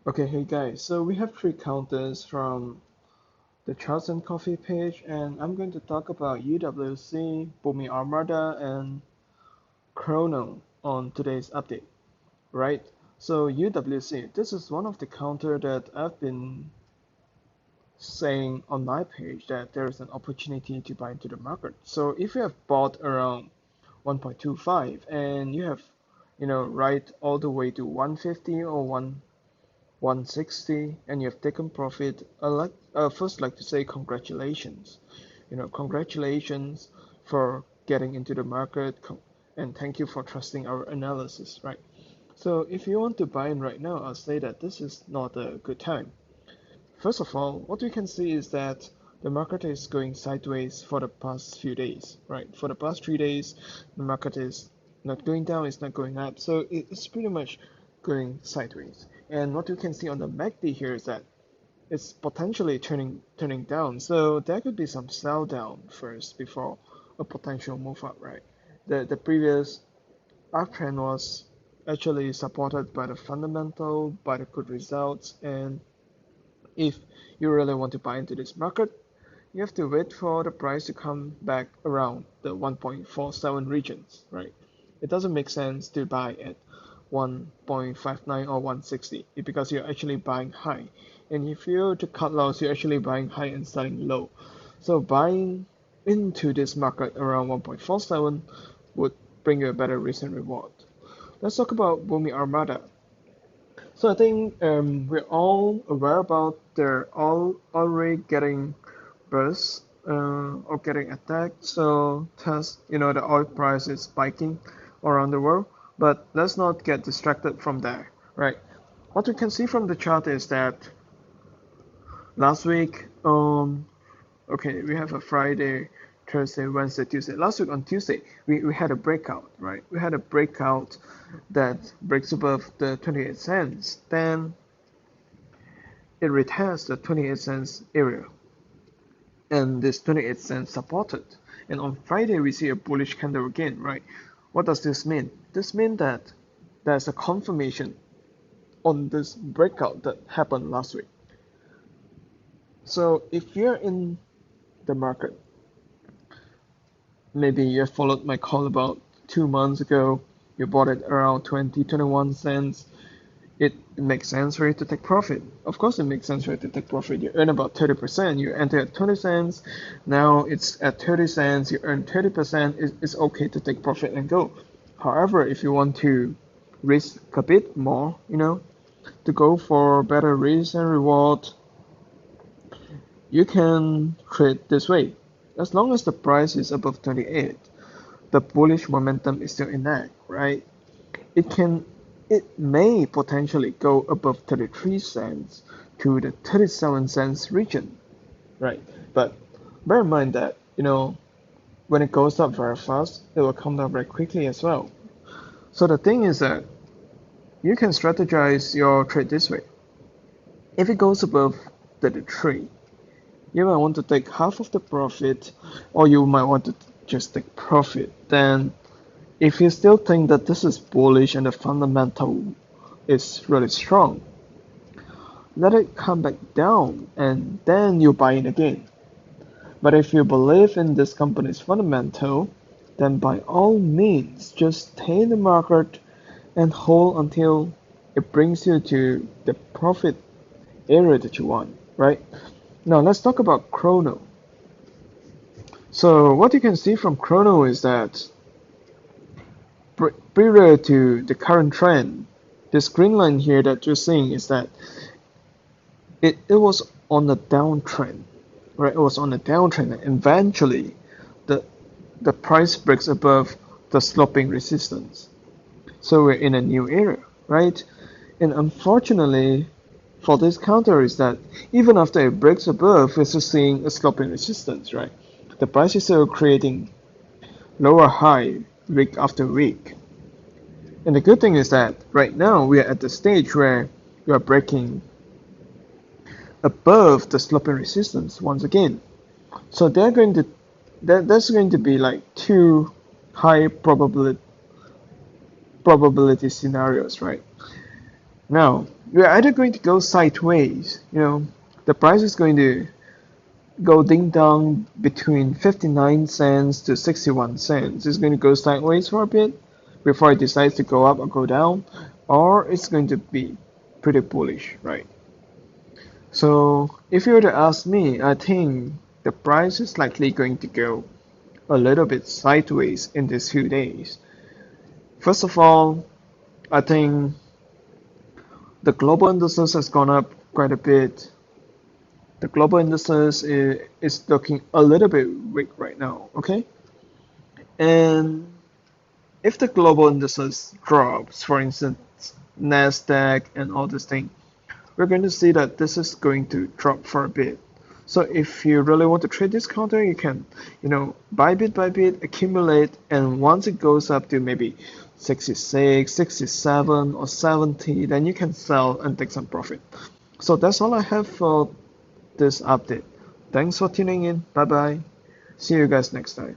Okay, hey guys, so we have three counters from the Charts and Coffee page, and I'm going to talk about UWC, Bumi Armada, and Chrono on today's update, right? So UWC, this is one of the counter that I've been saying on my page that there is an opportunity to buy into the market. So if you have bought around 1.25 and you have, right all the way to 150 or 160 and you have taken profit, first like to say congratulations. Congratulations for getting into the market and thank you for trusting our analysis, right? So if you want to buy in right now, I'll say that this is not a good time. First of all, what we can see is that the market is going sideways for the past few days, right? For the past 3 days, the market is not going down, it's not going up, so it's pretty much going sideways. And what we can see on the MACD here is that it's potentially turning down, so there could be some sell down first before a potential move up, right? The previous uptrend was actually supported by the fundamental, by the good results, and if you really want to buy into this market, you have to wait for the price to come back around the 1.47 regions, right? It doesn't make sense to buy at 1.59 or 160 because you're actually buying high. And if you're to cut loss, you're actually buying high and selling low. So buying into this market around 1.47 would bring you a better risk and reward. Let's talk about Bumi Armada. So I think we're all aware about they're all already getting burst or getting attacked. So thus, the oil price is spiking around the world. But let's not get distracted from there, right? What we can see from the chart is that last week, okay, we have a Friday, Thursday, Wednesday, Tuesday. Last week on Tuesday, we had a breakout, right? We had a breakout that breaks above the 28 cents. Then it retests the 28 cents area. And this 28 cents supported. And on Friday, we see a bullish candle again, right? What does this mean? This means that there's a confirmation on this breakout that happened last week. So if you're in the market, maybe you followed my call about 2 months ago, you bought it around 20, 21 cents, it makes sense for you to take profit. Of course, it makes sense for you to take profit. You earn about 30%. You enter at 20 cents. Now it's at 30 cents. You earn 30%. It's okay to take profit and go. However, if you want to risk a bit more, to go for better risk and reward, you can trade this way. As long as the price is above 28, the bullish momentum is still intact, right? It can it may potentially go above 33 cents to the 37 cents region, right? But bear in mind that, when it goes up very fast, it will come down very quickly as well. So the thing is that you can strategize your trade this way. If it goes above 33, you might want to take half of the profit, or you might want to just take profit. Then if you still think that this is bullish and the fundamental is really strong, let it come back down and then you buy in again. But if you believe in this company's fundamental, then by all means just stay in the market and hold until it brings you to the profit area that you want, right? Now let's talk about Chrono. So what you can see from Chrono is that prior to the current trend, this green line here that you're seeing is that it was on a downtrend, right? It was on a downtrend, and eventually the the price breaks above the sloping resistance. So we're in a new era, right? And unfortunately for this counter is that even after it breaks above, we're still seeing a sloping resistance, right? The price is still creating lower high week after week. And the good thing is that right now we are at the stage where we are breaking above the sloping resistance once again. So that's going to be like two high probability scenarios, right? Now, we're either going to go sideways, the price is going to go ding dong between 59 cents to 61 cents. It's going to go sideways for a bit before it decides to go up or go down, or it's going to be pretty bullish, right? So if you were to ask me, I think the price is likely going to go a little bit sideways in these few days. First of all, I think the global indices has gone up quite a bit. The global indices is looking a little bit weak right now, okay? And if the global indices drops, for instance, Nasdaq and all this thing, we're going to see that this is going to drop for a bit. So if you really want to trade this counter, you can, buy bit by bit, accumulate, and once it goes up to maybe 66, 67, or 70, then you can sell and take some profit. So that's all I have for this update. Thanks for tuning in. Bye bye. See you guys next time.